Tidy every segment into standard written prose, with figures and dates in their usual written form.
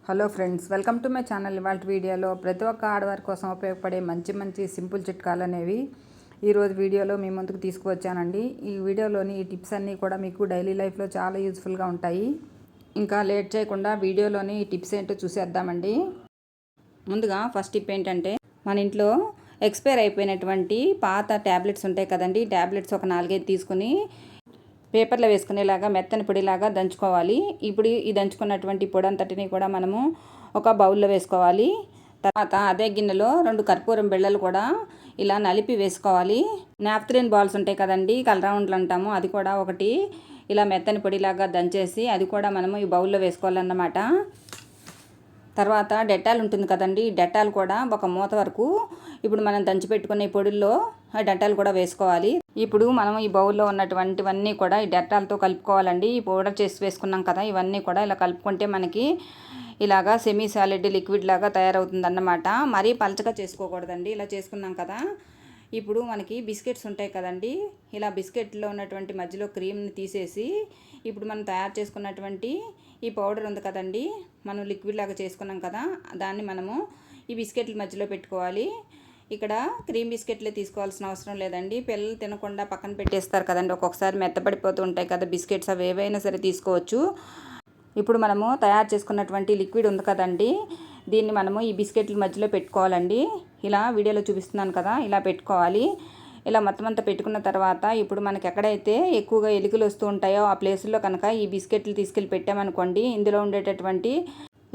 Hello friends, welcome to my channel. ఇవాళ వీడియోలో ప్రతి ఒక్క ఆడవారి కోసం ఉపయోగపడే మంచి సింపుల్ చిట్కాలు అనేవి ఈరోజు వీడియోలో మీ ముందుకు తీసుకువచ్చానండి. ఈ వీడియోలోని ఈ టిప్స్ అన్నీ కూడా మీకు డైలీ లైఫ్లో చాలా యూజ్ఫుల్గా ఉంటాయి. ఇంకా లేట్ చేయకుండా వీడియోలోని ఈ టిప్స్ ఏంటో చూసేద్దామండి. ముందుగా ఫస్ట్ టిప్ ఏంటంటే, మన ఇంట్లో ఎక్స్పైర్ అయిపోయినటువంటి పాత ట్యాబ్లెట్స్ ఉంటాయి కదండి. ట్యాబ్లెట్స్ ఒక 4-5 తీసుకుని పేపర్లో వేసుకునేలాగా మెత్తని పొడిలాగా దంచుకోవాలి. ఇప్పుడు ఈ దంచుకున్నటువంటి పొడి అంతటిని కూడా మనము ఒక బౌల్లో వేసుకోవాలి. తర్వాత అదే గిన్నెలో 2 కర్పూరం బిళ్ళలు కూడా ఇలా నలిపి వేసుకోవాలి. నాప్థలిన్ బాల్స్ ఉంటాయి కదండి, కలరౌండ్లు అంటాము, అది కూడా ఒకటి ఇలా మెత్తని పొడిలాగా దంచేసి అది కూడా మనము ఈ బౌల్లో వేసుకోవాలన్నమాట. తర్వాత డెటాల్ ఉంటుంది కదండి, డెటాల్ కూడా ఒక మూత వరకు ఇప్పుడు మనం దంచిపెట్టుకునే పొడుల్లో డెటాల్ కూడా వేసుకోవాలి. ఇప్పుడు మనం ఈ బౌల్లో ఉన్నటువంటివన్నీ కూడా ఈ డెటాల్తో కలుపుకోవాలండి. ఈ పౌడర్ చేసి వేసుకున్నాం కదా, ఇవన్నీ కూడా ఇలా కలుపుకుంటే మనకి ఇలాగా సెమీ సాలిడ్ లిక్విడ్ లాగా తయారవుతుంది అన్నమాట. మరీ పలచగా చేసుకోకూడదండి. ఇలా చేసుకున్నాం కదా, ఇప్పుడు మనకి బిస్కెట్స్ ఉంటాయి కదండి, ఇలా బిస్కెట్లో ఉన్నటువంటి మధ్యలో క్రీమ్ని తీసేసి ఇప్పుడు మనం తయారు చేసుకున్నటువంటి ఈ పౌడర్ ఉంది కదండి, మనం లిక్విడ్ లాగా చేసుకున్నాం కదా, దాన్ని మనము ఈ బిస్కెట్ల మధ్యలో పెట్టుకోవాలి. ఇక్కడ క్రీమ్ బిస్కెట్లే తీసుకోవాల్సిన అవసరం లేదండి. పిల్లలు తినకుండా పక్కన పెట్టేస్తారు కదండి, ఒక్కొక్కసారి మెత్తపడిపోతూ ఉంటాయి కదా బిస్కెట్స్, అవి ఏవైనా సరే తీసుకోవచ్చు. ఇప్పుడు మనము తయారు చేసుకున్నటువంటి లిక్విడ్ ఉంది కదండి, దీన్ని మనము ఈ బిస్కెట్ల మధ్యలో పెట్టుకోవాలండి. ఇలా వీడియోలో చూపిస్తున్నాను కదా, ఇలా పెట్టుకోవాలి. ఇలా మొత్తం అంతా పెట్టుకున్న తర్వాత ఇప్పుడు మనకి ఎక్కడైతే ఎక్కువగా ఎలుకలు వస్తూ ఉంటాయో ఆ ప్లేసుల్లో కనుక ఈ బిస్కెట్లు తీసుకెళ్ళి పెట్టామనుకోండి, ఇందులో ఉండేటటువంటి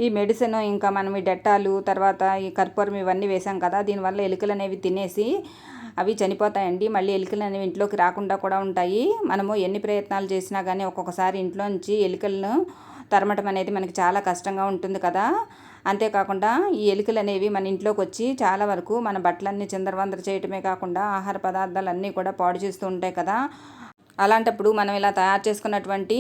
ఈ మెడిసిన్, ఇంకా మనం ఈ డెట్టాలు, తర్వాత ఈ కర్పూరం ఇవన్నీ వేసాం కదా, దీనివల్ల ఎలుకలు అనేవి తినేసి అవి చనిపోతాయండి. మళ్ళీ ఎలుకలు అనేవి ఇంట్లోకి రాకుండా కూడా ఉంటాయి. మనము ఎన్ని ప్రయత్నాలు చేసినా కానీ ఒక్కొక్కసారి ఇంట్లోంచి ఎలుకలను తరమటం అనేది మనకి చాలా కష్టంగా ఉంటుంది కదా. అంతేకాకుండా ఈ ఎలుకలు అనేవి మన ఇంట్లోకి వచ్చి చాలా వరకు మన బట్టలన్నీ చిందరవందర చేయటమే కాకుండా ఆహార పదార్థాలన్నీ కూడా పాడు చేస్తూ ఉంటాయి కదా. అలాంటప్పుడు మనం ఇలా తయారు చేసుకున్నటువంటి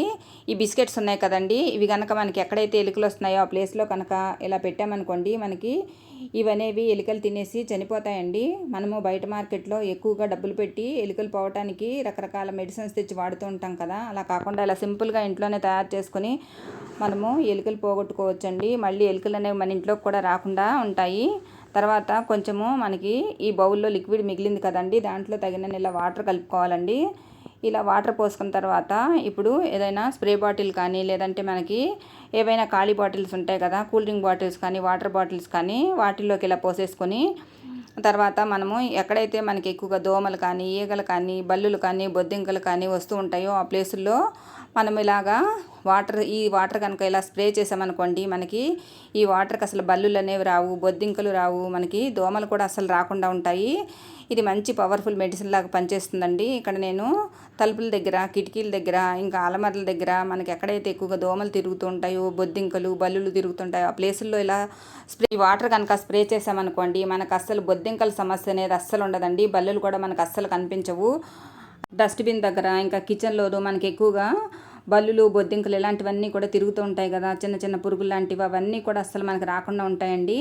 ఈ బిస్కెట్స్ ఉన్నాయి కదండి, ఇవి కనుక మనకి ఎక్కడైతే ఎలుకలు వస్తున్నాయో ఆ ప్లేస్లో కనుక ఇలా పెట్టామనుకోండి, మనకి ఇవనేవి ఎలుకలు తినేసి చనిపోతాయండి. మనము బయట మార్కెట్లో ఎక్కువగా డబ్బులు పెట్టి ఎలుకలు పోవటానికి రకరకాల మెడిసిన్స్ తెచ్చి వాడుతూ ఉంటాం కదా, అలా కాకుండా ఇలా సింపుల్గా ఇంట్లోనే తయారు చేసుకుని మనము ఎలుకలు పోగొట్టుకోవచ్చండి. మళ్ళీ ఎలుకలు అనేవి మన ఇంట్లోకి కూడా రాకుండా ఉంటాయి. తర్వాత కొంచెము మనకి ఈ బౌల్లో లిక్విడ్ మిగిలింది కదండి, దాంట్లో తగినన్ని ఇలా వాటర్ కలుపుకోవాలండి. ఇలా వాటర్ పోసుకున్న తర్వాత ఇప్పుడు ఏదైనా స్ప్రే బాటిల్ కానీ, లేదంటే మనకి ఏవైనా ఖాళీ బాటిల్స్ ఉంటాయి కదా, కూల్ డ్రింక్ బాటిల్స్ కానీ, వాటర్ బాటిల్స్ కానీ, వాటిల్లోకి ఇలా పోసేసుకొని తర్వాత మనము ఎక్కడైతే మనకి ఎక్కువగా దోమలు కానీ, ఈగలు కానీ, బల్లులు కానీ, బొద్దింకలు కానీ వస్తూ ఉంటాయో ఆ ప్లేసుల్లో మనం ఇలాగా ఈ వాటర్ కనుక ఇలా స్ప్రే చేసామనుకోండి, మనకి ఈ వాటర్కి అసలు బల్లులు అనేవి రావు, బొద్దింకలు రావు, మనకి దోమలు కూడా అసలు రాకుండా ఉంటాయి. ఇది మంచి పవర్ఫుల్ మెడిసిన్ లాగా పనిచేస్తుందండి. ఇక్కడ నేను తలుపుల దగ్గర, కిటికీల దగ్గర, ఇంకా అలమరల దగ్గర మనకి ఎక్కడైతే ఎక్కువగా దోమలు తిరుగుతూ ఉంటాయో, బొద్దింకలు, బల్లులు తిరుగుతుంటాయో ఆ ప్లేసుల్లో ఇలా వాటర్ కనుక స్ప్రే చేసామనుకోండి, మనకు అస్సలు బొద్దింకల సమస్య అనేది అస్సలు ఉండదండి. బల్లులు కూడా మనకు అస్సలు కనిపించవు. డస్ట్బిన్ దగ్గర, ఇంకా కిచెన్లోనూ మనకి ఎక్కువగా బల్లులు, బొద్దింకలు ఇలాంటివన్నీ కూడా తిరుగుతూ ఉంటాయి కదా, చిన్న చిన్న పురుగులు లాంటివి, అవన్నీ కూడా అస్సలు మనకు రాకుండా ఉంటాయండి.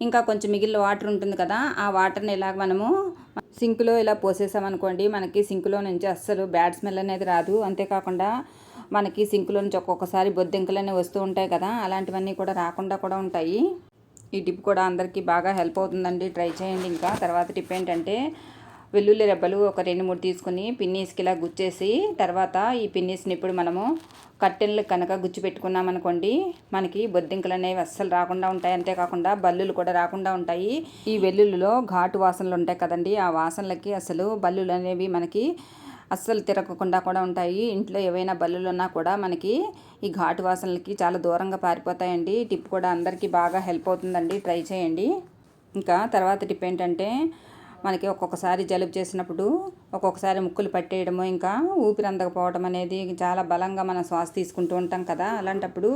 ఇంకా కొంచెం మిగిలిన వాటర్ ఉంటుంది కదా, ఆ వాటర్ని ఇలాగ మనము సింకులో ఇలా పోసేసామనుకోండి, మనకి సింకులో నుంచి అస్సలు బ్యాడ్ స్మెల్ అనేది రాదు. అంతేకాకుండా మనకి సింకులో నుంచి ఒక్కొక్కసారి బొద్దింకలు అనేవి వస్తూ ఉంటాయి కదా, అలాంటివన్నీ కూడా రాకుండా కూడా ఉంటాయి. ఈ టిప్ కూడా అందరికీ బాగా హెల్ప్ అవుతుందండి, ట్రై చేయండి. ఇంకా తర్వాత టిప్ ఏంటంటే, వెల్లుల్లి రెబ్బలు ఒక 2-3 తీసుకుని పిన్నీస్కి ఇలా గుచ్చేసి, తర్వాత ఈ పిన్నీస్ని ఇప్పుడు మనము కట్టెలు కనుక గుచ్చి పెట్టుకున్నామనుకోండి, మనకి బొద్దింకలు అనేవి అస్సలు రాకుండా ఉంటాయి. అంతేకాకుండా బల్లులు కూడా రాకుండా ఉంటాయి. ఈ వెల్లుల్లిలో ఘాటు వాసనలు ఉంటాయి కదండి, ఆ వాసనలకి అసలు బల్లులు అనేవి మనకి అస్సలు తిరగకుండా కూడా ఉంటాయి. ఇంట్లో ఏవైనా బల్లులు ఉన్నా కూడా మనకి ఈ ఘాటు వాసనలకి చాలా దూరంగా పారిపోతాయండి. టిప్ కూడా అందరికీ బాగా హెల్ప్ అవుతుందండి, ట్రై చేయండి. ఇంకా తర్వాత టిప్ ఏంటంటే, మనకి ఒక్కొక్కసారి జలుబు చేసినప్పుడు ఒక్కొక్కసారి ముక్కులు పట్టేయడము, ఇంకా ఊపిరి అందకపోవడం అనేది, చాలా బలంగా మనం శ్వాస తీసుకుంటూ ఉంటాం కదా, అలాంటప్పుడు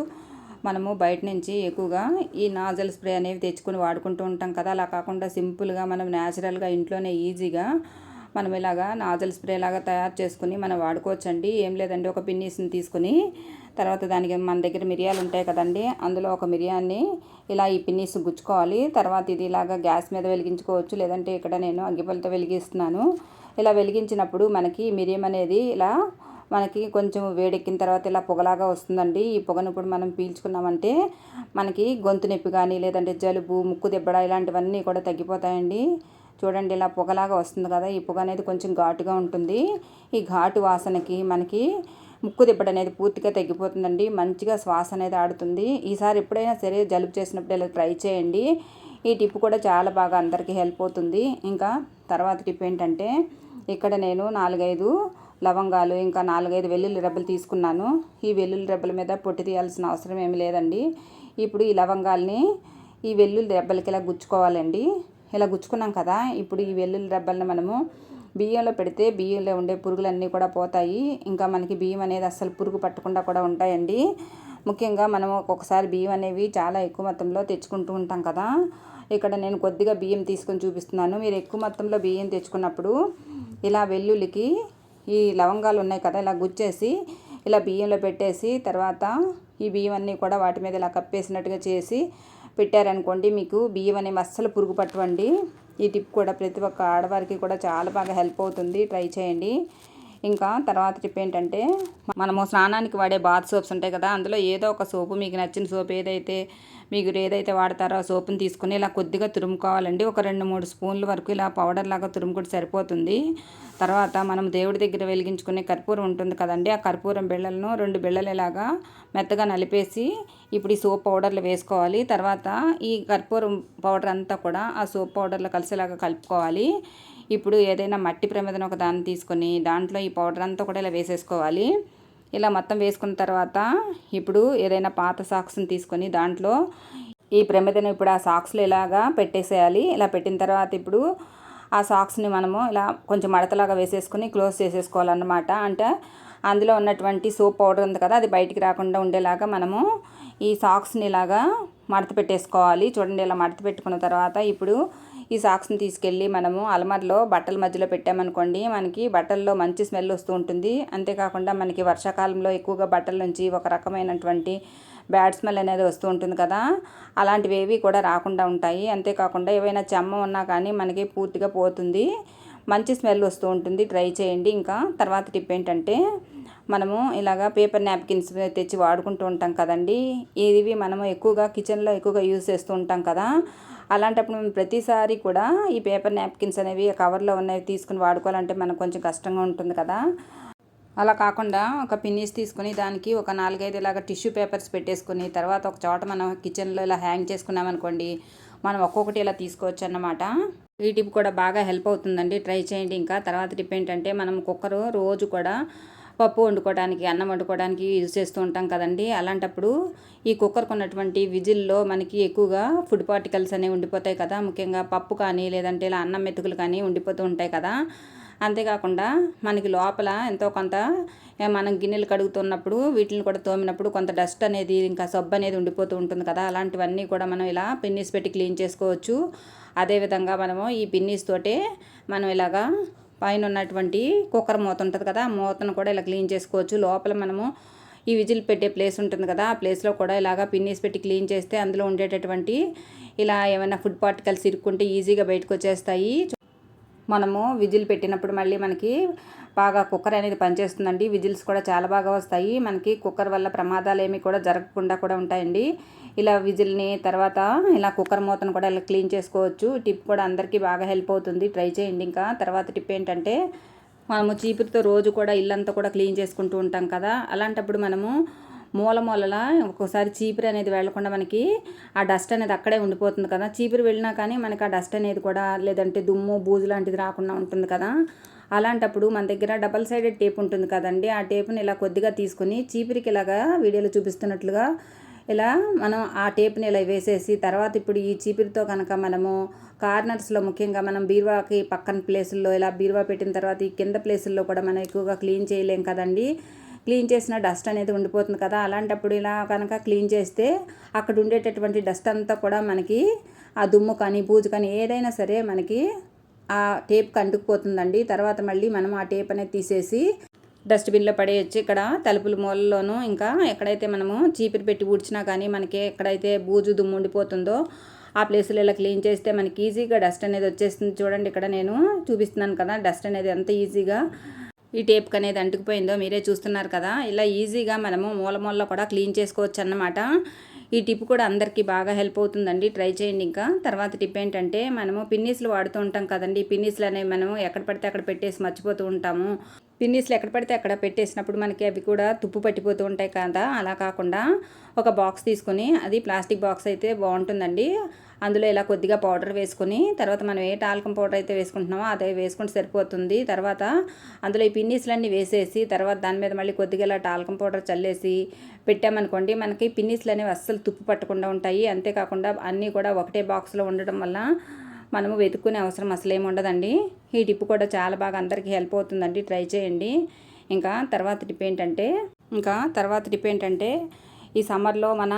మనము బయట నుంచి ఎక్కువగా ఈ నాజల్ స్ప్రే అనేవి తెచ్చుకొని వాడుకుంటూ ఉంటాం కదా. అలా కాకుండా సింపుల్గా మనం న్యాచురల్గా ఇంట్లోనే ఈజీగా మనం ఇలాగా నాజల్ స్ప్రే లాగా తయారు చేసుకుని మనం వాడుకోవచ్చండి. ఏం లేదండి, ఒక పిన్నీస్ని తీసుకుని తర్వాత దానికి మన దగ్గర మిరియాలు ఉంటాయి కదండి, అందులో ఒక మిరియాన్ని ఇలా ఈ పిన్నీస్ గుచ్చుకోవాలి. తర్వాత ఇది ఇలాగా గ్యాస్ మీద వెలిగించుకోవచ్చు, లేదంటే ఇక్కడ నేను అగ్గిపుల్లతో వెలిగిస్తున్నాను. ఇలా వెలిగించినప్పుడు మనకి మిరియం అనేది ఇలా మనకి కొంచెం వేడెక్కిన తర్వాత ఇలా పొగలాగా వస్తుందండి. ఈ పొగను ఇప్పుడు మనం పీల్చుకున్నామంటే మనకి గొంతు నొప్పి కానీ లేదంటే జలుబు, ముక్కు దెబ్బడ ఇలాంటివన్నీ కూడా తగ్గిపోతాయండి. చూడండి ఇలా పొగలాగా వస్తుంది కదా, ఈ పొగ అనేది కొంచెం ఘాటుగా ఉంటుంది. ఈ ఘాటు వాసనకి మనకి ముక్కు దిబ్బడ అనేది పూర్తిగా తగ్గిపోతుందండి. మంచిగా శ్వాస అనేది ఆడుతుంది. ఈసారి ఎప్పుడైనా సరే జలుబు చేసినప్పుడు ఇలా ట్రై చేయండి. ఈ టిప్ కూడా చాలా బాగా అందరికీ హెల్ప్ అవుతుంది. ఇంకా తర్వాత టిప్ ఏంటంటే ఇక్కడ నేను 4-5 లవంగాలు ఇంకా 4-5 వెల్లుల్లి రెబ్బలు తీసుకున్నాను. ఈ వెల్లుల్లి రెబ్బల మీద పొట్టు తీయాల్సిన అవసరం ఏమి లేదండి. ఇప్పుడు ఈ లవంగాల్ని ఈ వెల్లుల్లి రెబ్బలకి ఇలా గుచ్చుకోవాలండి. ఇలా గుచ్చుకున్నాం కదా, ఇప్పుడు ఈ వెల్లుల్లి రెబ్బల్ని మనము బియ్యంలో పెడితే బియ్యంలో ఉండే పురుగులన్నీ కూడా పోతాయి. ఇంకా మనకి బియ్యం అనేది అస్సలు పురుగు పట్టకుండా కూడా ఉంటాయండి. ముఖ్యంగా మనం ఒక్కొక్కసారి బియ్యం అనేవి చాలా ఎక్కువ మొత్తంలో తెచ్చుకుంటూ ఉంటాం కదా. ఇక్కడ నేను కొద్దిగా బియ్యం తీసుకొని చూపిస్తున్నాను. మీరు ఎక్కువ మొత్తంలో బియ్యం తెచ్చుకున్నప్పుడు ఇలా వెల్లుల్లికి ఈ లవంగాలు ఉన్నాయి కదా, ఇలా గుచ్చేసి ఇలా బియ్యంలో పెట్టేసి తర్వాత ఈ బియ్యం అన్నీ కూడా వాటి మీద ఇలా కప్పేసినట్టుగా చేసి పెట్టారనుకోండి, మీకు బియ్యం అనేవి అస్సలు పురుగు పట్టవండి. ఈ టిప్ కూడా ప్రతి ఒక్క ఆడవారికి కూడా చాలా బాగా హెల్ప్ అవుతుంది. ట్రై చేయండి. ఇంకా తర్వాత టిప్ ఏంటంటే మనము స్నానానికి వాడే బాత్ సోప్స్ ఉంటాయి కదా, అందులో ఏదో ఒక సోపు మీకు నచ్చిన సోప్ మీరు ఏదైతే వాడతారో ఆ సోపుని తీసుకుని ఇలా కొద్దిగా తురుముకోవాలండి. ఒక 2-3 స్పూన్ల వరకు ఇలా పౌడర్ లాగా తురుముకుంటే సరిపోతుంది. తర్వాత మనం దేవుడి దగ్గర వెలిగించుకునే కర్పూరం ఉంటుంది కదండి, ఆ కర్పూరం బిళ్ళలను 2 బిళ్ళలు ఇలాగా మెత్తగా నలిపేసి ఇప్పుడు ఈ సోప్ పౌడర్లు వేసుకోవాలి. తర్వాత ఈ కర్పూరం పౌడర్ అంతా కూడా ఆ సోప్ పౌడర్లో కలిసేలాగా కలుపుకోవాలి. ఇప్పుడు ఏదైనా మట్టి ప్రమిదను ఒక దాన్ని తీసుకొని దాంట్లో ఈ పౌడర్ అంతా కూడా ఇలా వేసేసుకోవాలి. ఇలా మొత్తం వేసుకున్న తర్వాత ఇప్పుడు ఏదైనా పాత సాక్స్ని తీసుకొని దాంట్లో ఈ ప్రమిదను ఇప్పుడు ఆ సాక్స్లో ఇలాగా పెట్టేసేయాలి. ఇలా పెట్టిన తర్వాత ఇప్పుడు ఆ సాక్స్ని మనము ఇలా కొంచెం మడతలాగా వేసేసుకొని క్లోజ్ చేసేసుకోవాలన్నమాట. అంటే అందులో ఉన్నటువంటి సోప్ పౌడర్ ఉంది కదా, అది బయటికి రాకుండా ఉండేలాగా మనము ఈ సాక్స్ని ఇలాగా మడత పెట్టేసుకోవాలి. చూడండి, ఇలా మడత పెట్టుకున్న తర్వాత ఇప్పుడు ఈ సాక్స్ని తీసుకెళ్ళి మనము అలమారలో బట్టల మధ్యలో పెట్టామనుకోండి, మనకి బట్టల్లో మంచి స్మెల్ వస్తూ ఉంటుంది. అంతేకాకుండా మనకి వర్షాకాలంలో ఎక్కువగా బట్టల నుంచి ఒక రకమైనటువంటి బ్యాడ్ స్మెల్ అనేది వస్తూ ఉంటుంది కదా, అలాంటివి ఏవి కూడా రాకుండా ఉంటాయి. అంతేకాకుండా ఏవైనా చెమ్మ ఉన్నా కానీ మనకి పూర్తిగా పోతుంది, మంచి స్మెల్ వస్తూ ఉంటుంది. ట్రై చేయండి. ఇంకా తర్వాత టిప్ ఏంటంటే మనము ఇలాగా పేపర్ నాప్కిన్స్ తెచ్చి వాడుకుంటూ ఉంటాం కదండి, ఇవి మనము ఎక్కువగా కిచెన్లో ఎక్కువగా యూజ్ చేస్తూ ఉంటాం కదా. అలాంటప్పుడు మేము ప్రతిసారి కూడా ఈ పేపర్ నాప్కిన్స్ అనేవి కవర్లో ఉన్నవి తీసుకుని వాడుకోవాలంటే మనకు కొంచెం కష్టంగా ఉంటుంది కదా. అలా కాకుండా ఒక పిన్నీస్ తీసుకుని దానికి ఒక 4-5 ఇలాగ టిష్యూ పేపర్స్ పెట్టేసుకుని తర్వాత ఒక చోట మనం కిచెన్లో ఇలా హ్యాంగ్ చేసుకున్నామనుకోండి, మనం ఒక్కొక్కటి ఇలా తీసుకోవచ్చు అన్నమాట. ఈ టిప్ కూడా బాగా హెల్ప్ అవుతుందండి. ట్రై చేయండి. ఇంకా తర్వాత టిప్ ఏంటంటే మనం కుక్కరు రోజు కూడా పప్పు వండుకోవడానికి, అన్నం వండుకోవడానికి యూజ్ చేస్తూ ఉంటాం కదండి. అలాంటప్పుడు ఈ కుక్కర్కి ఉన్నటువంటి విజిల్లో మనకి ఎక్కువగా ఫుడ్ పార్టికల్స్ అనేవి ఉండిపోతాయి కదా. ముఖ్యంగా పప్పు కానీ లేదంటే ఇలా అన్నం మెతుకులు కానీ ఉండిపోతూ ఉంటాయి కదా. అంతేకాకుండా మనకి లోపల ఎంతో కొంత మనం గిన్నెలు కడుగుతున్నప్పుడు వీటిని కూడా తోమినప్పుడు కొంత డస్ట్ అనేది ఇంకా సబ్బు అనేది ఉండిపోతూ ఉంటుంది కదా. అలాంటివన్నీ కూడా మనం ఇలా పిన్నీస్ పెట్టి క్లీన్ చేసుకోవచ్చు. అదేవిధంగా మనము ఈ పిన్నీస్ తోటే మనం ఇలాగా పైన ఉన్నటువంటి కుక్కర్ మూత ఉంటుంది కదా, ఆ మూతను కూడా ఇలా క్లీన్ చేసుకోవచ్చు. లోపల మనము ఈ విజిల్ పెట్టే ప్లేస్ ఉంటుంది కదా, ఆ ప్లేస్లో కూడా ఇలాగా పిన్నీస్ పెట్టి క్లీన్ చేస్తే అందులో ఉండేటటువంటి ఇలా ఏమైనా ఫుడ్ పార్టికల్స్ ఇరుక్కుంటే ఈజీగా బయటకు వచ్చేస్తాయి. మనము విజిల్ పెట్టినప్పుడు మళ్ళీ మనకి బాగా కుక్కర్ అనేది పనిచేస్తుందండి. విజిల్స్ కూడా చాలా బాగా వస్తాయి. మనకి కుక్కర్ వల్ల ప్రమాదాలు ఏమి కూడా జరగకుండా కూడా ఉంటాయండి. ఇలా విజిల్ని తర్వాత ఇలా కుక్కర్ మూతను కూడా ఇలా క్లీన్ చేసుకోవచ్చు. టిప్ కూడా అందరికీ బాగా హెల్ప్ అవుతుంది. ట్రై చేయండి. ఇంకా తర్వాత టిప్ ఏంటంటే మనము చీపురుతో రోజు కూడా ఇల్లంతా కూడా క్లీన్ చేసుకుంటూ ఉంటాం కదా. అలాంటప్పుడు మనము మూలలా ఒక్కోసారి చీపురు అనేది వెళ్లకుండా మనకి ఆ డస్ట్ అనేది అక్కడే ఉండిపోతుంది కదా. చీపురు వెళ్ళినా కానీ మనకి ఆ డస్ట్ అనేది కూడా లేదంటే దుమ్ము బూజు లాంటిది రాకుండా ఉంటుంది కదా. అలాంటప్పుడు మన దగ్గర డబల్ సైడెడ్ టేప్ ఉంటుంది కదండి, ఆ టేప్ని ఇలా కొద్దిగా తీసుకుని చీపురికి ఇలాగా వీడియోలో చూపిస్తున్నట్లుగా ఇలా మనం ఆ టేప్ని ఇలా వేసేసి తర్వాత ఇప్పుడు ఈ చీపురుతో కనుక మనము కార్నర్స్లో ముఖ్యంగా మనం బీరువాకి పక్కన ప్లేసుల్లో ఇలా బీరువా పెట్టిన తర్వాత ఈ కింద ప్లేసుల్లో కూడా మనం ఎక్కువగా క్లీన్ చేయలేం కదండి. క్లీన్ చేసిన డస్ట్ అనేది ఉండిపోతుంది కదా. అలాంటప్పుడు ఇలా కనుక క్లీన్ చేస్తే అక్కడ ఉండేటటువంటి డస్ట్ అంతా కూడా మనకి ఆ దుమ్ము కానీ బూజు కానీ ఏదైనా సరే మనకి ఆ టేప్కి అంటుకుపోతుందండి. తర్వాత మళ్ళీ మనం ఆ టేప్ అనేది తీసేసి డస్ట్బిన్లో పడేయచ్చు. ఇక్కడ తలుపుల మూలలోనూ ఇంకా ఎక్కడైతే మనము చీపురు పెట్టి ఊడ్చినా కానీ మనకి ఎక్కడైతే బూజు దుమ్ము ఉండిపోతుందో ఆ ప్లేస్లో ఇలా క్లీన్ చేస్తే మనకి ఈజీగా డస్ట్ అనేది వచ్చేస్తుంది. చూడండి, ఇక్కడ నేను చూపిస్తున్నాను కదా, డస్ట్ అనేది ఎంత ఈజీగా ఈ టేప్కి అనేది అంటుకుపోయిందో మీరే చూస్తున్నారు కదా. ఇలా ఈజీగా మనము మూల కూడా క్లీన్ చేసుకోవచ్చు అన్నమాట. ఈ టిప్ కూడా అందరికీ బాగా హెల్ప్ అవుతుందండి, ట్రై చేయండి. ఇంకా తర్వాత టిప్ ఏంటంటే, మనము పిన్నీస్లు వాడుతూ ఉంటాం కదండి. పిన్నీస్లు అనేవి మనం ఎక్కడ పడితే అక్కడ పెట్టేసి మర్చిపోతూ ఉంటాము. పిన్నీస్లు ఎక్కడ పడితే అక్కడ పెట్టేసినప్పుడు మనకి అవి కూడా తుప్పు పట్టిపోతూ ఉంటాయి కదా. అలా కాకుండా ఒక బాక్స్ తీసుకొని, అది ప్లాస్టిక్ బాక్స్ అయితే బాగుంటుందండి. అందులో ఇలా కొద్దిగా పౌడర్ వేసుకొని, తర్వాత మనం ఏ టాల్కమ్ పౌడర్ అయితే వేసుకుంటున్నామో అదే వేసుకుంటే సరిపోతుంది. తర్వాత అందులో ఈ పిన్నీస్లన్నీ వేసేసి, తర్వాత దాని మీద మళ్ళీ కొద్దిగా ఇలా టాల్కమ్ పౌడర్ చల్లేసి పెట్టామనుకోండి, మనకి పిన్నీస్లు అనేవి అస్సలు తుప్పు పట్టకుండా ఉంటాయి. అంతేకాకుండా అన్నీ కూడా ఒకటే బాక్స్లో ఉండడం వల్ల మనము వెతుక్కునే అవసరం అసలేమి ఉండదండి. ఈ టిప్ కూడా చాలా బాగా అందరికీ హెల్ప్ అవుతుందండి, ట్రై చేయండి. తర్వాత టిప్ ఏంటంటే ఈ సమ్మర్లో మన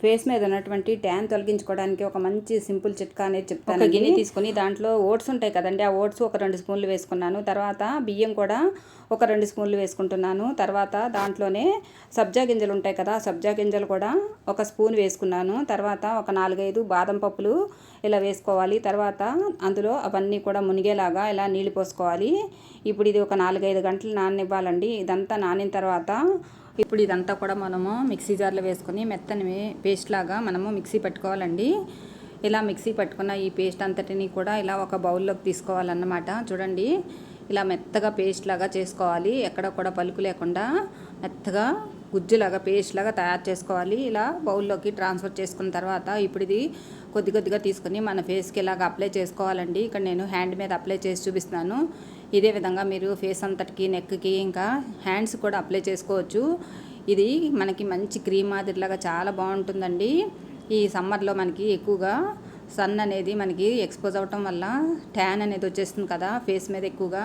ఫేస్ మీద ఉన్నటువంటి ట్యాన్ తొలగించుకోవడానికి ఒక మంచి సింపుల్ చిట్కా అనేది చెప్తాను. ఒక గిన్నె తీసుకొని దాంట్లో ఓట్స్ ఉంటాయి కదండి, ఆ ఓట్స్ ఒక 2 స్పూన్లు వేసుకున్నాను. తర్వాత బియ్యం కూడా ఒక 2 స్పూన్లు వేసుకుంటున్నాను. తర్వాత దాంట్లోనే సబ్జా గింజలు ఉంటాయి కదా, సబ్జా గింజలు కూడా ఒక స్పూన్ వేసుకున్నాను. తర్వాత ఒక 4-5 బాదం పప్పులు ఇలా వేసుకోవాలి. తర్వాత అందులో అవన్నీ కూడా మునిగేలాగా ఇలా నీళ్ళు పోసుకోవాలి. ఇప్పుడు ఇది ఒక 4-5 గంటలు నాననివ్వాలండి. ఇదంతా నానిన తర్వాత ఇప్పుడు ఇదంతా కూడా మనము మిక్సీ జార్లో వేసుకొని మెత్తని పేస్ట్ లాగా మనము మిక్సీ పట్టుకోవాలండి. ఇలా మిక్సీ పట్టుకున్న ఈ పేస్ట్ అంతటిని కూడా ఇలా ఒక బౌల్లోకి తీసుకోవాలన్నమాట. చూడండి, ఇలా మెత్తగా పేస్ట్ లాగా చేసుకోవాలి. ఎక్కడ కూడా పలుకు లేకుండా మెత్తగా గుజ్జులాగా పేస్ట్ లాగా తయారు చేసుకోవాలి. ఇలా బౌల్లోకి ట్రాన్స్ఫర్ చేసుకున్న తర్వాత ఇప్పుడు ఇది కొద్దిగా తీసుకొని మన ఫేస్కి ఇలాగ అప్లై చేసుకోవాలండి. ఇక్కడ నేను హ్యాండ్ మీద అప్లై చేసి చూపిస్తున్నాను. ఇదే విధంగా మీరు ఫేస్ అంతటికి, నెక్కి, ఇంకా హ్యాండ్స్ కూడా అప్లై చేసుకోవచ్చు. ఇది మనకి మంచి క్రీమ్ మాదిరిలాగా చాలా బాగుంటుందండి. ఈ సమ్మర్లో మనకి ఎక్కువగా సన్ అనేది మనకి ఎక్స్పోజ్ అవ్వటం వల్ల ట్యాన్ అనేది వచ్చేస్తుంది కదా ఫేస్ మీద ఎక్కువగా.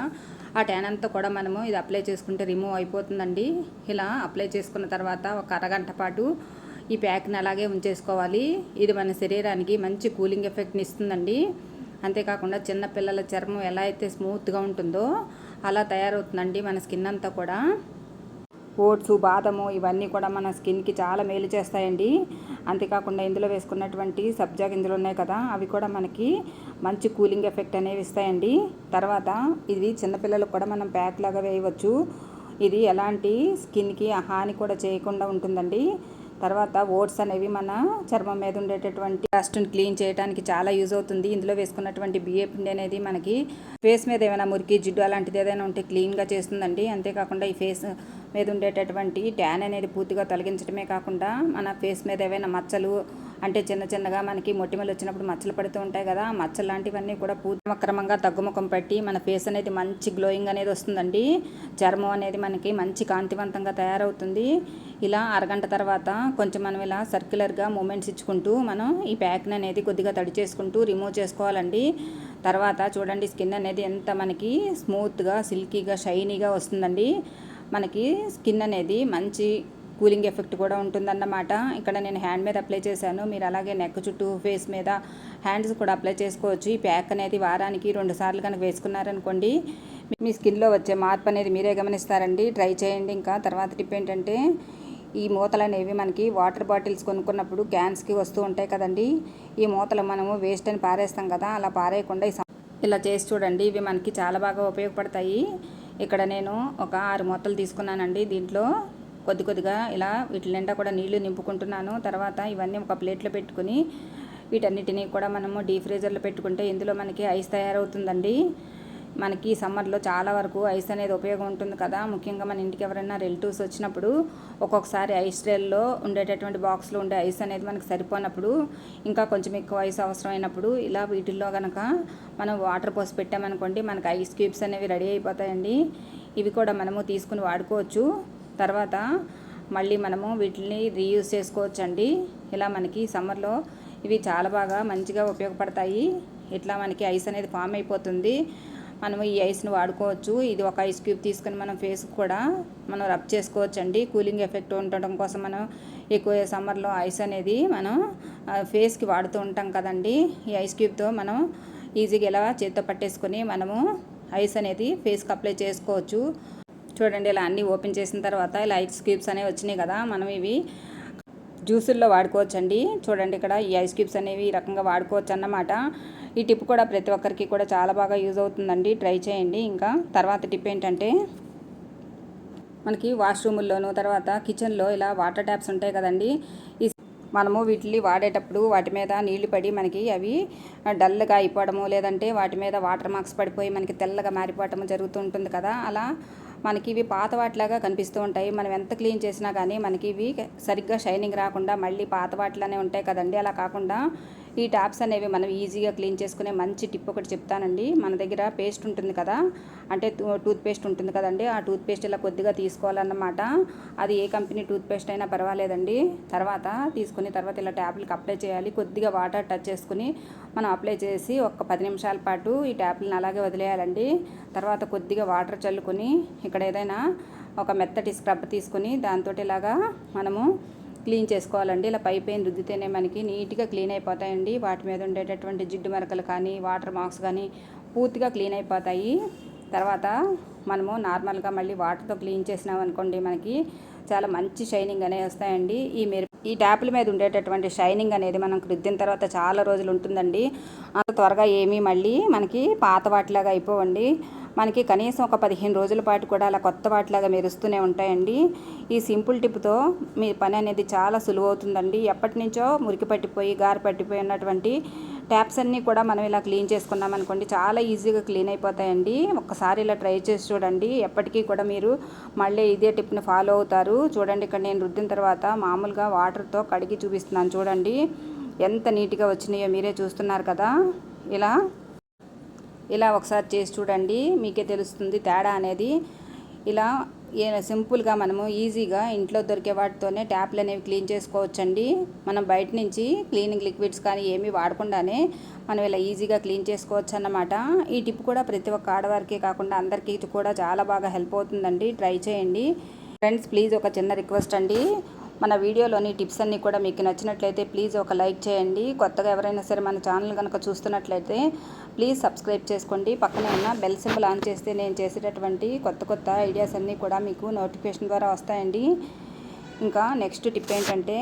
ఆ ట్యాన్ అంతా కూడా మనము ఇది అప్లై చేసుకుంటే రిమూవ్ అయిపోతుందండి. ఇలా అప్లై చేసుకున్న తర్వాత ఒక అరగంట పాటు ఈ ప్యాక్ని అలాగే ఉంచేసుకోవాలి. ఇది మన శరీరానికి మంచి కూలింగ్ ఎఫెక్ట్ని ఇస్తుందండి. అంతేకాకుండా చిన్నపిల్లల చర్మం ఎలా అయితే స్మూత్గా ఉంటుందో అలా తయారవుతుందండి మన స్కిన్ అంతా కూడా. ఓట్స్, బాదము ఇవన్నీ కూడా మన స్కిన్కి చాలా మేలు చేస్తాయండి. అంతేకాకుండా ఇందులో వేసుకున్నటువంటి సబ్జా గింజలు ఉన్నాయి కదా, అవి కూడా మనకి మంచి కూలింగ్ ఎఫెక్ట్ అనేవి ఇస్తాయండి. తర్వాత ఇది చిన్నపిల్లలకు కూడా మనం ప్యాక్ లాగా వేయవచ్చు. ఇది ఎలాంటి స్కిన్కి హాని కూడా చేయకుండా ఉంటుందండి. తర్వాత ఓట్స్ అనేవి మన చర్మం మీద ఉండేటటువంటి డస్ట్ని క్లీన్ చేయడానికి చాలా యూజ్ అవుతుంది. ఇందులో వేసుకున్నటువంటి బియ్య పిండి అనేది మనకి ఫేస్ మీద ఏమైనా మురికి, జిడ్డు అలాంటిది ఏదైనా ఉంటే క్లీన్గా చేస్తుందండి. అంతేకాకుండా ఈ ఫేస్ మీద ఉండేటటువంటి ట్యాన్ అనేది పూర్తిగా తొలగించడమే కాకుండా మన ఫేస్ మీద ఏవైనా మచ్చలు అంటే చిన్నగా మనకి మొటిమలు వచ్చినప్పుడు మచ్చలు పడుతూ ఉంటాయి కదా, మచ్చలు లాంటివన్నీ కూడా క్రమంగా తగ్గుముఖం పట్టి మన ఫేస్ అనేది మంచి గ్లోయింగ్ అనేది వస్తుందండి. చర్మం అనేది మనకి మంచి కాంతివంతంగా తయారవుతుంది. ఇలా అరగంట తర్వాత కొంచెం మనం ఇలా సర్క్యులర్గా మూమెంట్స్ ఇచ్చుకుంటూ మనం ఈ ప్యాక్ని అనేది కొద్దిగా తడి చేసుకుంటూ రిమూవ్ చేసుకోవాలండి. తర్వాత చూడండి, స్కిన్ అనేది ఎంత మనకి స్మూత్గా, సిల్కీగా, షైనీగా వస్తుందండి. మనకి స్కిన్ అనేది మంచి కూలింగ్ ఎఫెక్ట్ కూడా ఉంటుందన్నమాట. ఇక్కడ నేను హ్యాండ్ మీద అప్లై చేశాను. మీరు అలాగే నెక్ చుట్టూ, ఫేస్ మీద, హ్యాండ్స్ కూడా అప్లై చేసుకోవచ్చు. ఈ ప్యాక్ అనేది వారానికి 2 సార్లు కనుక వేసుకున్నారనుకోండి, మీ స్కిన్లో వచ్చే మార్పు అనేది మీరే గమనిస్తారండి. ట్రై చేయండి. ఇంకా తర్వాత టిప్ ఏంటంటే, ఈ మూతలు అనేవి మనకి వాటర్ బాటిల్స్ కొనుక్కున్నప్పుడు క్యాన్స్కి వస్తూ ఉంటాయి కదండి. ఈ మూతలు మనము వేస్ట్ అని పారేస్తాం కదా, అలా పారేయకుండా ఇలా చేసి చూడండి. ఇవి మనకి చాలా బాగా ఉపయోగపడతాయి. ఇక్కడ నేను ఒక 6 మూతలు తీసుకున్నానండి. దీంట్లో కొద్దిగా ఇలా వీటి నిండా కూడా నీళ్లు నింపుకుంటున్నాను. తర్వాత ఇవన్నీ ఒక ప్లేట్లో పెట్టుకుని వీటన్నిటినీ కూడా మనము డీప్ ఫ్రీజర్లో పెట్టుకుంటే ఇందులో మనకి ఐస్ తయారవుతుందండి. మనకి సమ్మర్లో చాలా వరకు ఐస్ అనేది ఉపయోగం ఉంటుంది కదా. ముఖ్యంగా మన ఇంటికి ఎవరైనా రిలేటివ్స్ వచ్చినప్పుడు ఒక్కొక్కసారి ఐస్ ట్రేల్లో ఉండేటటువంటి బాక్స్లో ఉండే ఐస్ అనేది మనకి సరిపోనప్పుడు, ఇంకా కొంచెం ఎక్కువ ఐస్ అవసరమైనప్పుడు ఇలా వీటిల్లో కనుక మనం వాటర్ పోసి పెట్టామనుకోండి, మనకి ఐస్ క్యూబ్స్ అనేవి రెడీ అయిపోతాయండి. ఇవి కూడా మనము తీసుకుని వాడుకోవచ్చు. తర్వాత మళ్ళీ మనము వీటిని రీయూజ్ చేసుకోవచ్చండి. ఇలా మనకి సమ్మర్లో ఇవి చాలా బాగా మంచిగా ఉపయోగపడతాయి. ఇట్లా మనకి ఐస్ అనేది ఫామ్ అయిపోతుంది. మనము ఈ ఐస్ని వాడుకోవచ్చు. ఇది ఒక ఐస్ క్యూబ్ తీసుకుని మనం ఫేస్కి కూడా మనం రబ్ చేసుకోవచ్చు అండి. కూలింగ్ ఎఫెక్ట్ ఉండటం కోసం మనం ఎక్కువ సమ్మర్లో ఐస్ అనేది మనం ఫేస్కి వాడుతూ ఉంటాం కదండి. ఈ ఐస్ క్యూబ్తో మనం ఈజీగా ఇలా చేతితో పట్టేసుకొని మనము ఐస్ అనేది ఫేస్కి అప్లై చేసుకోవచ్చు. చూడండి, ఇలా అన్నీ ఓపెన్ చేసిన తర్వాత ఇలా ఐస్ క్యూబ్స్ అనేవి వచ్చినాయి కదా, మనం ఇవి జ్యూసుల్లో వాడుకోవచ్చు అండి. చూడండి, ఇక్కడ ఈ ఐస్ క్యూబ్స్ అనేవి ఈ రకంగా వాడుకోవచ్చు అన్నమాట. ఈ టిప్ కూడా ప్రతి ఒక్కరికి కూడా చాలా బాగా యూజ్ అవుతుందండి. ట్రై చేయండి. ఇంకా తర్వాత టిప్ ఏంటంటే, మనకి వాష్రూముల్లోనూ తర్వాత కిచెన్లో ఇలా వాటర్ ట్యాప్స్ ఉంటాయి కదండి. ఈ మనము వీటిని వాడేటప్పుడు వాటి మీద నీళ్లు పడి మనకి అవి డల్గా అయిపోవడము, లేదంటే వాటి మీద వాటర్ మార్క్స్ పడిపోయి మనకి తెల్లగా మారిపోవటము జరుగుతూ ఉంటుంది కదా. అలా మనకి ఇవి పాత వాటిలాగా కనిపిస్తూ ఉంటాయి. మనం ఎంత క్లీన్ చేసినా కానీ మనకి ఇవి సరిగ్గా షైనింగ్ రాకుండా మళ్ళీ పాత వాటిలానే ఉంటాయి కదండి. అలా కాకుండా ఈ ట్యాప్స్ అనేవి మనం ఈజీగా క్లీన్ చేసుకునే మంచి టిప్ ఒకటి చెప్తానండి. మన దగ్గర పేస్ట్ ఉంటుంది కదా, అంటే టూత్ పేస్ట్ ఉంటుంది కదండి. ఆ టూత్ పేస్ట్ ఇలా కొద్దిగా తీసుకోవాలన్నమాట. అది ఏ కంపెనీ టూత్ పేస్ట్ అయినా పర్వాలేదండి. తర్వాత ఇలా ట్యాప్లకి అప్లై చేయాలి. కొద్దిగా వాటర్ టచ్ చేసుకుని మనం అప్లై చేసి ఒక 10 నిమిషాల పాటు ఈ ట్యాప్లను అలాగే వదిలేయాలండి. తర్వాత కొద్దిగా వాటర్ చల్లుకొని ఇక్కడ ఏదైనా ఒక మెత్తటి స్క్రబ్ తీసుకుని దాంతో ఇలాగా మనము క్లీన్ చేసుకోవాలండి. ఇలా పైన రుద్దితేనే మనకి నీట్గా క్లీన్ అయిపోతాయండి. వాటి మీద ఉండేటటువంటి జిడ్డు మరకలు కానీ వాటర్ మార్క్స్ కానీ పూర్తిగా క్లీన్ అయిపోతాయి. తర్వాత మనము నార్మల్గా మళ్ళీ వాటర్తో క్లీన్ చేసినాం అనుకోండి, మనకి చాలా మంచి షైనింగ్ అనేవి వస్తాయండి. ఈ ట్యాప్ల మీద ఉండేటటువంటి షైనింగ్ అనేది మనం రుద్దిన తర్వాత చాలా రోజులు ఉంటుందండి. అంత త్వరగా ఏమీ మళ్ళీ మనకి పాత వాటిలాగా అయిపోవండి. మనకి కనీసం ఒక 15 రోజుల పాటు కూడా అలా కొత్త వాటిలాగా మెరుస్తూనే ఉంటాయండి. ఈ సింపుల్ టిప్తో మీ పని అనేది చాలా సులువు అవుతుందండి. ఎప్పటి నుంచో మురికి పట్టిపోయి గారి పట్టిపోయి ఉన్నటువంటి ట్యాప్స్ అన్నీ కూడా మనం ఇలా క్లీన్ చేసుకున్నాం అనుకోండి, చాలా ఈజీగా క్లీన్ అయిపోతాయండి. ఒక్కసారి ఇలా ట్రై చేసి చూడండి. ఎప్పటికీ కూడా మీరు మళ్ళీ ఇదే టిప్ని ఫాలో అవుతారు. చూడండి, ఇక్కడ నేను రుద్దిన తర్వాత మామూలుగా వాటర్తో కడిగి చూపిస్తున్నాను. చూడండి ఎంత నీట్గా వచ్చినాయో మీరే చూస్తున్నారు కదా. ఇలా ఒకసారి చేసి చూడండి, మీకే తెలుస్తుంది తేడా అనేది. ఇలా సింపుల్గా మనము ఈజీగా ఇంట్లో దొరికే వాటితోనే ట్యాప్లు అనేవి క్లీన్ చేసుకోవచ్చండి. మనం బయట నుంచి క్లీనింగ్ లిక్విడ్స్ కానీ ఏమీ వాడకుండానే మనం ఇలా ఈజీగా క్లీన్ చేసుకోవచ్చు అన్నమాట. ఈ టిప్ కూడా ప్రతి ఒక్క ఆడవారికే కాకుండా అందరికీ కూడా చాలా బాగా హెల్ప్ అవుతుందండి. ట్రై చేయండి ఫ్రెండ్స్. ప్లీజ్ ఒక చిన్న రిక్వెస్ట్ అండి, మన వీడియోలోని టిప్స్ అన్నీ కూడా మీకు నచ్చినట్లయితే ప్లీజ్ ఒక లైక్ చేయండి. కొత్తగా ఎవరైనా సరే మన ఛానల్ కనుక చూస్తున్నట్లయితే ప్లీజ్ సబ్స్క్రైబ్ చేసుకోండి. పక్కనే ఉన్న బెల్ సింబల్ ఆన్ చేస్తే నేను చేసేటటువంటి కొత్త ఐడియాస్ అన్నీ కూడా మీకు నోటిఫికేషన్ ద్వారా వస్తాయండి. ఇంకా నెక్స్ట్ టిప్ ఏంటంటే,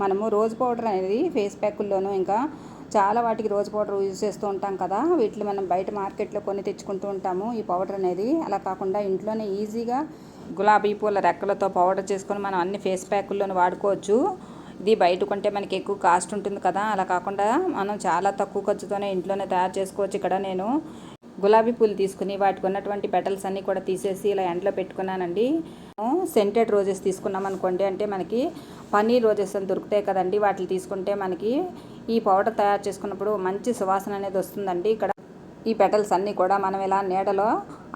మనము రోజ్ పౌడర్ అనేది ఫేస్ ప్యాకుల్లోనూ ఇంకా చాలా వాటికి రోజ్ పౌడర్ యూజ్ చేస్తూ ఉంటాం కదా. వీటిని మనం బయట మార్కెట్లో కొని తెచ్చుకుంటూ ఉంటాము ఈ పౌడర్ అనేది. అలా కాకుండా ఇంట్లోనే ఈజీగా గులాబీ పూల రెక్కలతో పౌడర్ చేసుకొని మనం అన్ని ఫేస్ ప్యాకుల్లోనూ వాడుకోవచ్చు. ఇది బయట కొంటే మనకి ఎక్కువ కాస్ట్ ఉంటుంది కదా. అలా కాకుండా మనం చాలా తక్కువ ఖర్చుతోనే ఇంట్లోనే తయారు చేసుకోవచ్చు. ఇక్కడ నేను గులాబీ పూలు తీసుకుని వాటికి ఉన్నటువంటి పెటల్స్ అన్నీ కూడా తీసేసి ఇలా ఎండలో పెట్టుకున్నానండి. సెంటెడ్ రోజెస్ తీసుకున్నాం అనుకోండి, అంటే మనకి పన్నీర్ రోజెస్ అని దొరుకుతాయి కదండి. వాటిని తీసుకుంటే మనకి ఈ పౌడర్ తయారు చేసుకున్నప్పుడు మంచి సువాసన అనేది వస్తుందండి. ఇక్కడ ఈ పెటల్స్ అన్నీ కూడా మనం ఇలా నీడలో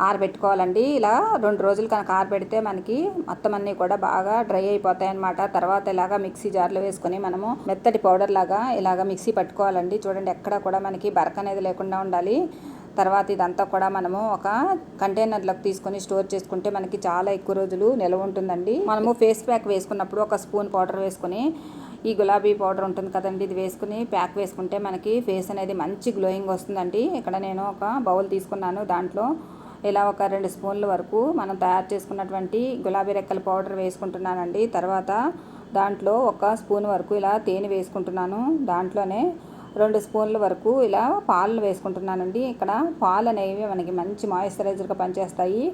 ఆరబెట్టుకోవాలండి. ఇలా 2 రోజులు కనుక ఆరబెడితే మనకి మొత్తం అన్నీ కూడా బాగా డ్రై అయిపోతాయి అన్నమాట. తర్వాత ఇలాగా మిక్సీ జార్లో వేసుకొని మనము మెత్తటి పౌడర్ లాగా ఇలాగ మిక్సీ పట్టుకోవాలండి. చూడండి, ఎక్కడ కూడా మనకి బరక అనేది లేకుండా ఉండాలి. తర్వాత ఇదంతా కూడా మనము ఒక కంటైనర్లోకి తీసుకొని స్టోర్ చేసుకుంటే మనకి చాలా ఎక్కువ రోజులు నిల్వ ఉంటుందండి. మనము ఫేస్ ప్యాక్ వేసుకున్నప్పుడు ఒక స్పూన్ పౌడర్ వేసుకొని ఈ గులాబీ పౌడర్ ఉంటుంది కదండి, ఇది వేసుకుని ప్యాక్ వేసుకుంటే మనకి ఫేస్ అనేది మంచి గ్లోయింగ్ వస్తుందండి. ఇక్కడ నేను ఒక బౌల్ తీసుకున్నాను. దాంట్లో ఇలా ఒక 2 స్పూన్ల వరకు మనం తయారు చేసుకున్నటువంటి గులాబీ రెక్కల పౌడర్ వేసుకుంటున్నానండి. తర్వాత దాంట్లో ఒక స్పూన్ వరకు ఇలా తేనె వేసుకుంటున్నాను. దాంట్లోనే 2 స్పూన్ల వరకు ఇలా పాలు వేసుకుంటున్నానండి. ఇక్కడ పాలు అనేవి మనకి మంచి మాయిశ్చరైజర్గా పనిచేస్తాయి.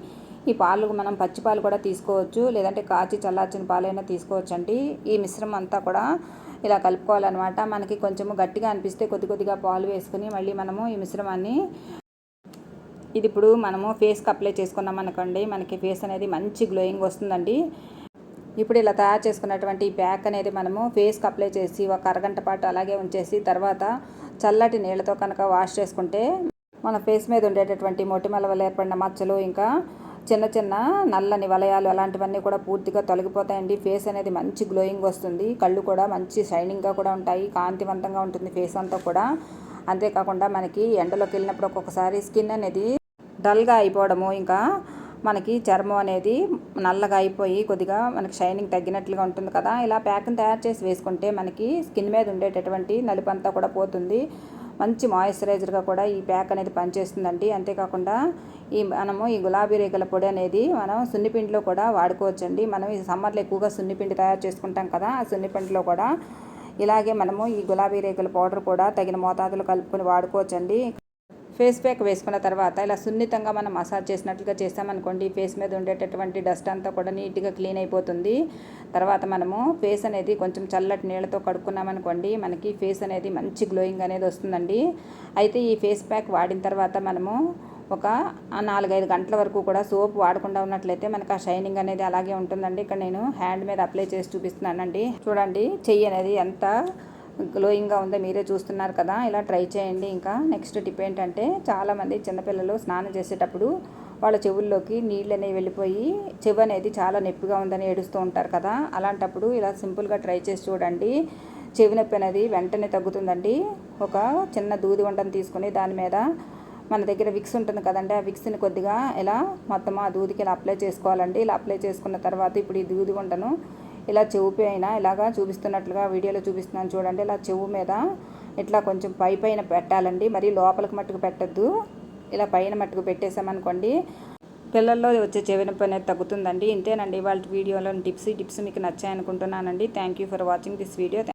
ఈ పాలు మనం పచ్చి పాలు కూడా తీసుకోవచ్చు, లేదంటే కాచి చల్లార్చిన పాలైనా తీసుకోవచ్చు అండి. ఈ మిశ్రమం అంతా కూడా ఇలా కలుపుకోవాలన్నమాట. మనకి కొంచెము గట్టిగా అనిపిస్తే కొద్దిగా పాలు వేసుకుని మళ్ళీ మనము ఈ మిశ్రమాన్ని ఇది ఇప్పుడు మనము ఫేస్కి అప్లై చేసుకున్నాం అనుకోండి, మనకి ఫేస్ అనేది మంచి గ్లోయింగ్ వస్తుందండి. ఇప్పుడు ఇలా తయారు చేసుకున్నటువంటి ఈ ప్యాక్ అనేది మనము ఫేస్కి అప్లై చేసి ఒక అరగంట పాటు అలాగే ఉంచేసి తర్వాత చల్లటి నీళ్ళతో కనుక వాష్ చేసుకుంటే మన ఫేస్ మీద ఉండేటటువంటి మొటిమల వల్ల ఏర్పడిన మచ్చలు, ఇంకా చిన్న నల్లని వలయాలు అలాంటివన్నీ కూడా పూర్తిగా తొలగిపోతాయండి. ఫేస్ అనేది మంచి గ్లోయింగ్ వస్తుంది. కళ్ళు కూడా మంచి షైనింగ్గా కూడా ఉంటాయి, కాంతివంతంగా ఉంటుంది ఫేస్ అంతా కూడా. అంతేకాకుండా మనకి ఎండలోకి వెళ్ళినప్పుడు ఒక్కొక్కసారి స్కిన్ అనేది డల్గా అయిపోవడము, ఇంకా మనకి చర్మం అనేది నల్లగా అయిపోయి కొద్దిగా మనకి షైనింగ్ తగ్గినట్లుగా ఉంటుంది కదా. ఇలా ప్యాక్ని తయారు చేసి వేసుకుంటే మనకి స్కిన్ మీద ఉండేటటువంటి నలుపంతా కూడా పోతుంది. మంచి మాయిశ్చరైజర్గా కూడా ఈ ప్యాక్ అనేది పనిచేస్తుందండి. అంతేకాకుండా మనము ఈ గులాబీ రేకుల పొడి అనేది మనం సున్నిపిండిలో కూడా వాడుకోవచ్చండి. మనం ఈ సమ్మర్లో ఎక్కువగా సున్నిపిండి తయారు చేసుకుంటాం కదా, ఆ సున్నిపిండిలో కూడా ఇలాగే మనము ఈ గులాబీ రేకుల పౌడర్ కూడా తగిన మోతాదులో కలుపుకొని వాడుకోవచ్చండి. ఫేస్ ప్యాక్ వేసుకున్న తర్వాత ఇలా సున్నితంగా మనం మసాజ్ చేసినట్లుగా చేస్తామనుకోండి, ఫేస్ మీద ఉండేటటువంటి డస్ట్ అంతా కూడా నీట్గా క్లీన్ అయిపోతుంది. తర్వాత మనము ఫేస్ అనేది కొంచెం చల్లటి నీళ్ళతో కడుక్కున్నామనుకోండి, మనకి ఫేస్ అనేది మంచి గ్లోయింగ్ అనేది వస్తుందండి. అయితే ఈ ఫేస్ ప్యాక్ వాడిన తర్వాత మనము ఒక 4-5 గంటల వరకు కూడా సోప్ వాడకుండా ఉన్నట్లయితే మనకు ఆ షైనింగ్ అనేది అలాగే ఉంటుందండి. ఇక్కడ నేను హ్యాండ్ మీద అప్లై చేసి చూపిస్తున్నానండి. చూడండి చెయ్యి అనేది ఎంత గ్లోయింగ్గా ఉందో మీరే చూస్తున్నారు కదా. ఇలా ట్రై చేయండి. ఇంకా నెక్స్ట్ టిప్ ఏంటంటే, చాలామంది చిన్నపిల్లలు స్నానం చేసేటప్పుడు వాళ్ళ చెవుల్లోకి నీళ్ళు అనేవి వెళ్ళిపోయి చెవి అనేది చాలా నొప్పిగా ఉందని ఏడుస్తూ ఉంటారు కదా. అలాంటప్పుడు ఇలా సింపుల్గా ట్రై చేసి చూడండి. చెవి నొప్పి అనేది వెంటనే తగ్గుతుందండి. ఒక చిన్న దూది ఉండని తీసుకుని దాని మీద మన దగ్గర విక్స్ ఉంటుంది కదండి, ఆ విక్స్ని కొద్దిగా ఇలా మొత్తం ఆ దూదికి ఇలా అప్లై చేసుకోవాలండి. ఇలా అప్లై చేసుకున్న తర్వాత ఇప్పుడు ఈ దూది ఉండను ఇలా చెవు పైన ఇలాగా చూపిస్తున్నట్లుగా వీడియోలో చూపిస్తున్నాను చూడండి. ఇలా చెవు మీద ఇట్లా కొంచెం పైన పెట్టాలండి, మరి లోపలికి మట్టుకు పెట్టద్దు. ఇలా పైన మట్టుకు పెట్టేసామనుకోండి పిల్లల్లో వచ్చే చెవి నొప్పి అనేది తగ్గుతుందండి. ఇంతేనండి వాళ్ళ వీడియోలో టిప్స్ మీకు నచ్చాయనుకుంటున్నానండి. Thank you for watching this video.